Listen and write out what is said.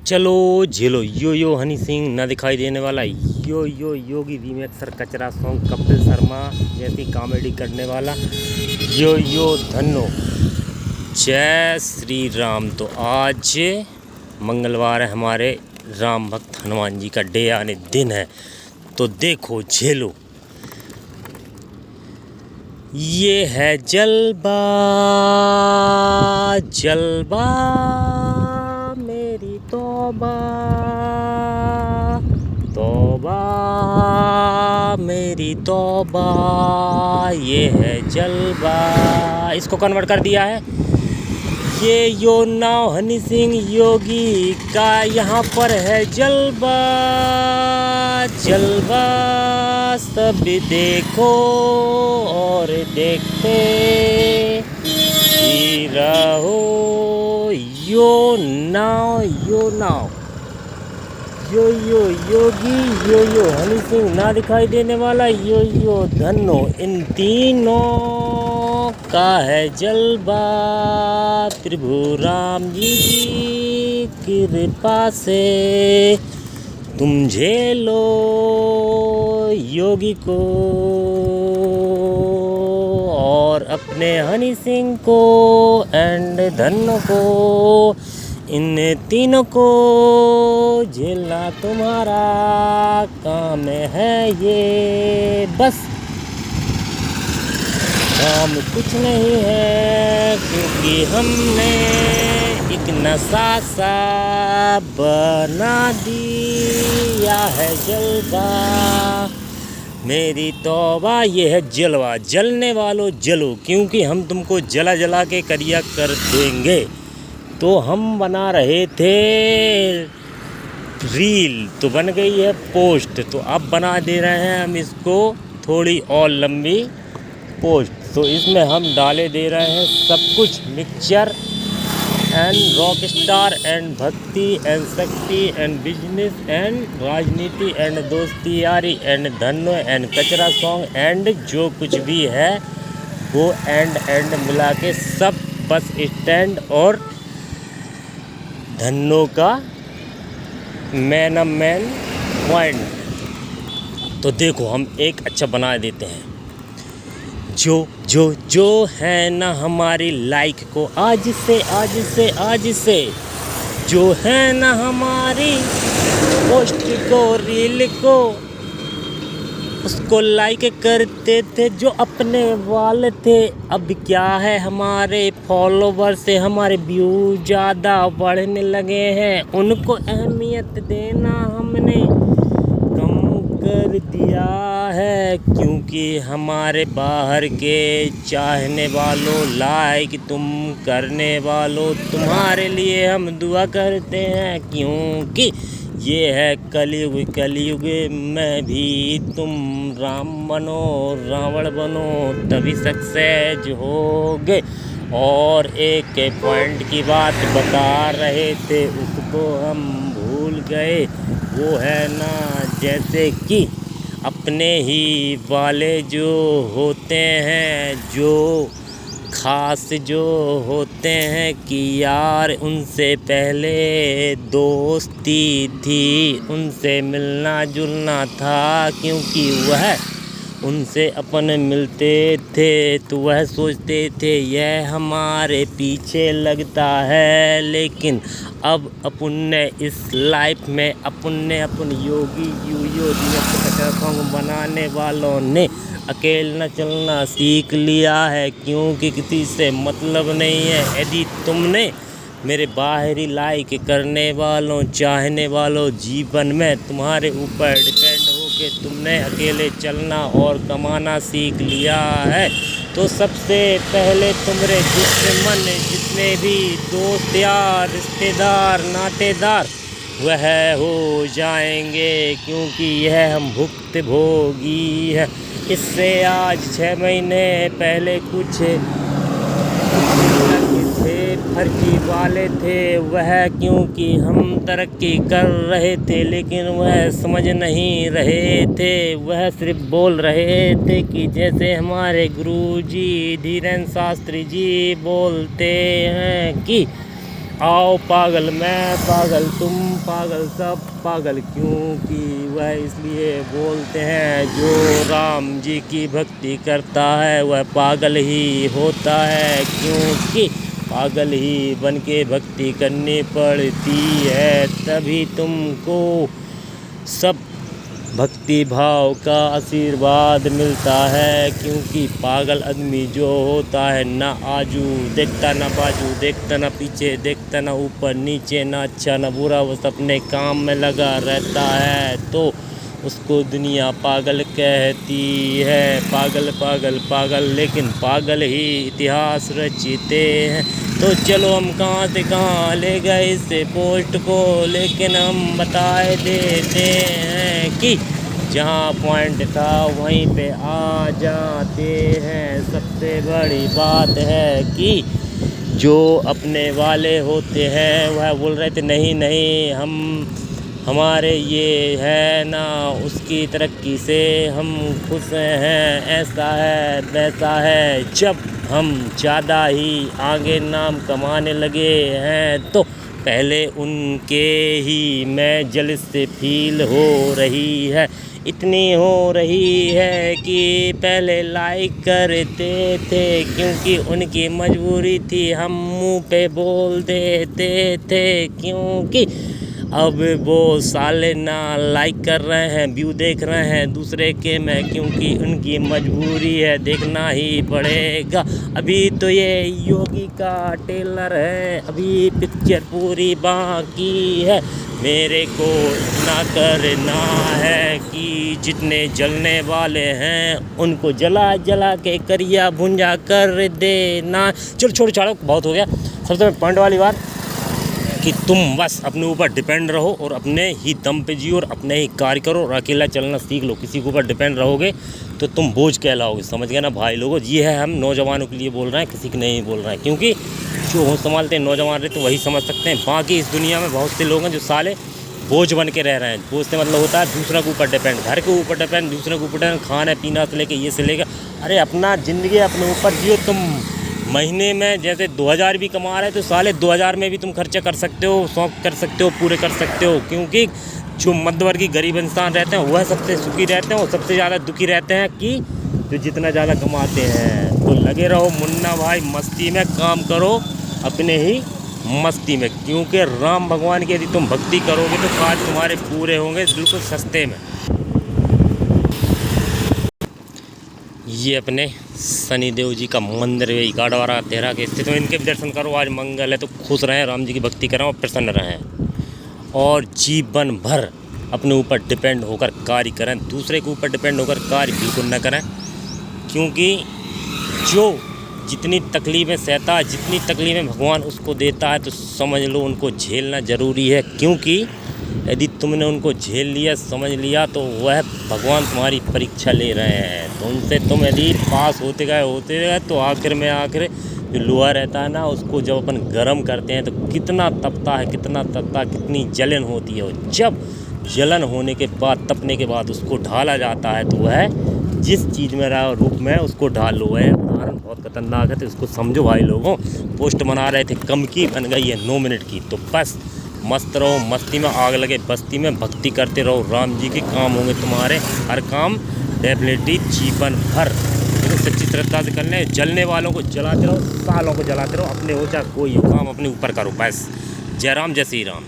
चलो झेलो यो यो हनी सिंह ना दिखाई देने वाला यो यो योगी रीमेक्सर कचरा सॉन्ग कपिल शर्मा जैसी कॉमेडी करने वाला यो यो धन्नो। जय श्री राम। तो आज मंगलवार है, हमारे राम भक्त हनुमान जी का डे आने दिन है। तो देखो झेलो, ये है जलवा जलवा मेरी तौबा तौबा मेरी तौबा, ये है जलवा। इसको कन्वर्ट कर दिया है। ये यो नाव हनी सिंह योगी का यहाँ पर है जलवा जलवा। सब देखो और देखते ही रहो। यो नाव यो योगी यो हनी सिंह ना दिखाई देने वाला यो धन्नो। इन तीनों का है जलवा। प्रभु राम जी की कृपा से तुम झेलो योगी को और अपने हनी सिंह को एंड धन्नो को। इन तीनों को झेलना तुम्हारा काम है, ये बस काम कुछ नहीं है, क्योंकि हमने एक नशा सा बना दिया है जलवा मेरी तौबा। ये है जलवा। जलने वालों जलो, क्योंकि हम तुमको जला जला के करिया कर देंगे। तो हम बना रहे थे रील, तो बन गई है पोस्ट। तो अब बना दे रहे हैं हम इसको थोड़ी और लंबी पोस्ट। तो इसमें हम डाले दे रहे हैं सब कुछ, mixture and rock star and भक्ति एंड शक्ति एंड बिजनेस एंड राजनीति एंड दोस्ती यारी एंड धन्नो एंड कचरा सॉन्ग एंड जो कुछ भी है वो एंड मिला के सब, बस स्टैंड और धन्नो का मैन पॉइंट। तो देखो हम एक अच्छा बना देते हैं। जो है ना हमारी लाइक को आज से जो है ना हमारी पोस्ट को रील को उसको लाइक करते थे जो अपने वाले थे। अब क्या है, हमारे फॉलोवर से हमारे व्यू ज़्यादा बढ़ने लगे हैं। उनको अहमियत देना हमने कम कर दिया है, क्योंकि हमारे बाहर के चाहने वालों, लाइक तुम करने वालों, तुम्हारे लिए हम दुआ करते हैं। क्योंकि ये है कलयुग में भी तुम राम बनो रावण बनो तभी सक्सेस होगे। और एक पॉइंट की बात बता रहे थे, उसको हम भूल गए। वो है ना, जैसे कि अपने ही वाले जो होते हैं, जो खास जो होते हैं कि यार उनसे पहले दोस्ती थी, उनसे मिलना जुलना था, क्योंकि वह उनसे अपन मिलते थे तो वह सोचते थे यह हमारे पीछे लगता है। लेकिन अब अपन ने इस लाइफ में अपन योगी यो सॉन्ग बनाने वालों ने अकेला चलना सीख लिया है, क्योंकि किसी से मतलब नहीं है। यदि तुमने मेरे बाहरी लाइक करने वालों, चाहने वालों, जीवन में तुम्हारे ऊपर डिपेंड हो के तुमने अकेले चलना और कमाना सीख लिया है, तो सबसे पहले तुम्हारे दुश्मन जितने भी दोस्त यार रिश्तेदार नातेदार वह हो जाएंगे, क्योंकि यह हम भुक्त भोगी है। इससे आज 6 महीने पहले कुछ फर्जी वाले थे वह, क्योंकि हम तरक्की कर रहे थे लेकिन वह समझ नहीं रहे थे। वह सिर्फ बोल रहे थे कि जैसे हमारे गुरुजी धीरेन्द्र शास्त्री जी बोलते हैं कि आओ पागल मैं पागल तुम पागल सब पागल, क्योंकि वह इसलिए बोलते हैं जो राम जी की भक्ति करता है वह पागल ही होता है, क्योंकि पागल ही बन के भक्ति करनी पड़ती है, तभी तुमको सब भक्ति भाव का आशीर्वाद मिलता है। क्योंकि पागल आदमी जो होता है ना आजू देखता ना बाजू देखता ना पीछे देखता ना ऊपर नीचे ना अच्छा ना बुरा, वो अपने काम में लगा रहता है तो उसको दुनिया पागल कहती है। पागल पागल पागल, लेकिन पागल ही इतिहास रचते हैं। तो चलो हम कहाँ से कहाँ ले गए इस पोस्ट को, लेकिन हम बताए देते हैं कि जहाँ पॉइंट था वहीं पे आ जाते हैं। सबसे बड़ी बात है कि जो अपने वाले होते हैं वह बोल रहे थे नहीं नहीं हमारे ये है ना उसकी तरक्की से हम खुश हैं, ऐसा है वैसा है। जब हम ज़्यादा ही आगे नाम कमाने लगे हैं तो पहले उनके ही में जल्द से फील हो रही है, इतनी हो रही है कि पहले लाइक करते थे क्योंकि उनकी मजबूरी थी, हम मुंह पे बोल देते थे क्योंकि अब वो साले ना लाइक कर रहे हैं, व्यू देख रहे हैं दूसरे के में, क्योंकि उनकी मजबूरी है, देखना ही पड़ेगा। अभी तो ये योगी का टेलर है, अभी पिक्चर पूरी बाकी है। मेरे को इतना करना है कि जितने जलने वाले हैं उनको जला जला के करिया भुंजा कर देना। चलो छोड़ो छाड़ो, बहुत हो गया। सबसे पॉइंट वाली बात कि तुम बस अपने ऊपर डिपेंड रहो और अपने ही दम पे जियो और अपने ही कार्य करो और अकेला चलना सीख लो। किसी के ऊपर डिपेंड रहोगे तो तुम बोझ कहलाओगे, समझ गए ना भाई लोगों। ये है हम नौजवानों के लिए बोल रहे हैं, किसी के नहीं बोल रहे हैं, क्योंकि जो होश संभालते हैं नौजवान रहते वही समझ सकते हैं। बाकी इस दुनिया में बहुत से लोग हैं जो साले बोझ बन के रह रहे हैं। बोझ से मतलब होता है दूसरे के ऊपर डिपेंड, घर के ऊपर डिपेंड, दूसरे के ऊपर डिपेंड, खाने पीना से लेके ये से लेकर। अरे अपना ज़िंदगी अपने ऊपर जियो। तुम महीने में जैसे 2000 भी कमा रहे तो साले 2000 में भी तुम खर्चा कर सकते हो, शौक कर सकते हो, पूरे कर सकते हो। क्योंकि जो मध्यवर्गीय गरीब इंसान रहते हैं वह सबसे सुखी रहते हैं और सबसे ज़्यादा दुखी रहते हैं कि जो जितना ज़्यादा कमाते हैं। तो लगे रहो मुन्ना भाई मस्ती में, काम करो अपने ही मस्ती में, क्योंकि राम भगवान की यदि तुम भक्ति करोगे तो कार्य तुम्हारे पूरे होंगे बिल्कुल सस्ते में। ये अपने शनिदेव जी का मंदिर है गाड़वारा तेरा के स्थित, तो इनके भी दर्शन करो। आज मंगल है तो खुश रहें, राम जी की भक्ति करें और प्रसन्न रहें और जीवन भर अपने ऊपर डिपेंड होकर कार्य करें, दूसरे के ऊपर डिपेंड होकर कार्य बिल्कुल न करें। क्योंकि जो जितनी तकलीफ़ें सहता है, जितनी तकलीफ़ें भगवान उसको देता है, तो समझ लो उनको झेलना ज़रूरी है। क्योंकि यदि तुमने उनको झेल लिया, समझ लिया, तो वह भगवान तुम्हारी परीक्षा ले रहे हैं। तो उनसे तुम यदि पास होते गए तो आखिर में जो लोहा रहता है ना उसको जब अपन गर्म करते हैं तो कितना तपता है, कितनी जलन होती है। और जब जलन होने के बाद, तपने के बाद उसको ढाला जाता है तो वह जिस चीज़ में रहा रूप में उसको ढाल लो। है उदाहरण बहुत खतरनाक है, तो इसको समझो भाई लोगों। पोस्ट बना रहे थे कम की, बन गई है 9 मिनट की। तो बस मस्त रहो, मस्ती में आग लगे बस्ती में, भक्ति करते रहो राम जी के, काम होंगे तुम्हारे हर काम डेफिनेटली जीवन भर। लेकिन सच्ची श्रद्धा से करने, जलने वालों को जलाते रहो, सालों को जलाते रहो, अपने हो चाहे कोई हो, काम अपने ऊपर करो बस। जय राम, जय श्री राम।